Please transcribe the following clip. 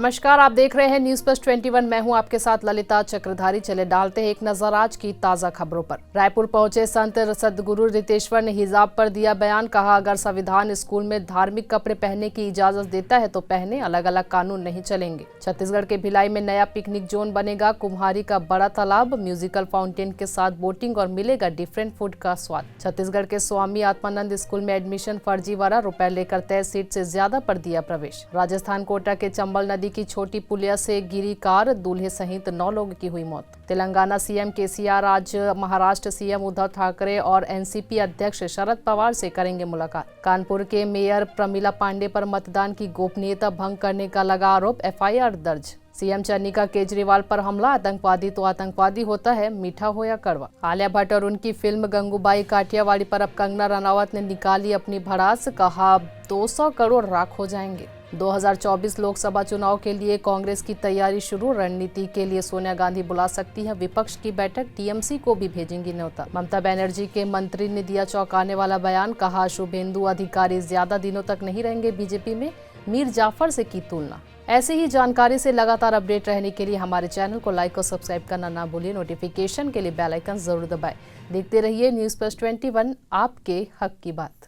नमस्कार, आप देख रहे हैं न्यूज प्लस 21। मैं हूं आपके साथ ललिता चक्रधारी। चले डालते हैं एक नजर आज की ताजा खबरों पर। रायपुर पहुंचे संत सदगुरु रितेश्वर ने हिजाब पर दिया बयान। कहा, अगर संविधान स्कूल में धार्मिक कपड़े पहनने की इजाजत देता है तो पहने, अलग अलग कानून नहीं चलेंगे। छत्तीसगढ़ के भिलाई में नया पिकनिक जोन बनेगा। कुम्हारी का बड़ा तालाब, म्यूजिकल फाउंटेन के साथ बोटिंग और मिलेगा डिफरेंट फूड का स्वाद। छत्तीसगढ़ के स्वामी आत्मानंद स्कूल में एडमिशन फर्जीवाड़ा, रुपए लेकर तय सीट से ज्यादा पर दिया प्रवेश। राजस्थान कोटा के चंबल नदी की छोटी पुलिया से गिरी कार, दूल्हे सहित 9 लोगों की हुई मौत। तेलंगाना सीएम केसीआर आज महाराष्ट्र सीएम उद्धव ठाकरे और एनसीपी अध्यक्ष शरद पवार से करेंगे मुलाकात। कानपुर के मेयर प्रमिला पांडे पर मतदान की गोपनीयता भंग करने का लगा आरोप, एफआईआर दर्ज। सीएम चन्नी का केजरीवाल पर हमला, आतंकवादी तो आतंकवादी होता है, मीठा हो या कड़वा। आलिया भट्ट और उनकी फिल्म गंगूबाई काठियावाड़ी पर अब कंगना रनावत ने निकाली अपनी भड़ास। कहा, 200 करोड़ राख हो जाएंगे। 2024 लोकसभा चुनाव के लिए कांग्रेस की तैयारी शुरू। रणनीति के लिए सोनिया गांधी बुला सकती है विपक्ष की बैठक, टीएमसी को भी भेजेंगी न्योता। ममता बनर्जी के मंत्री ने दिया चौंकाने वाला बयान। कहा, शुभेंदु अधिकारी ज्यादा दिनों तक नहीं रहेंगे बीजेपी में, मीर जाफर से की तुलना। ऐसी ही जानकारी से लगातार अपडेट रहने के लिए हमारे चैनल को लाइक और सब्सक्राइब करना ना भूलिए। नोटिफिकेशन के लिए बेल आइकन जरूर दबाएं। देखते रहिए न्यूज प्लस 21, आपके हक की बात।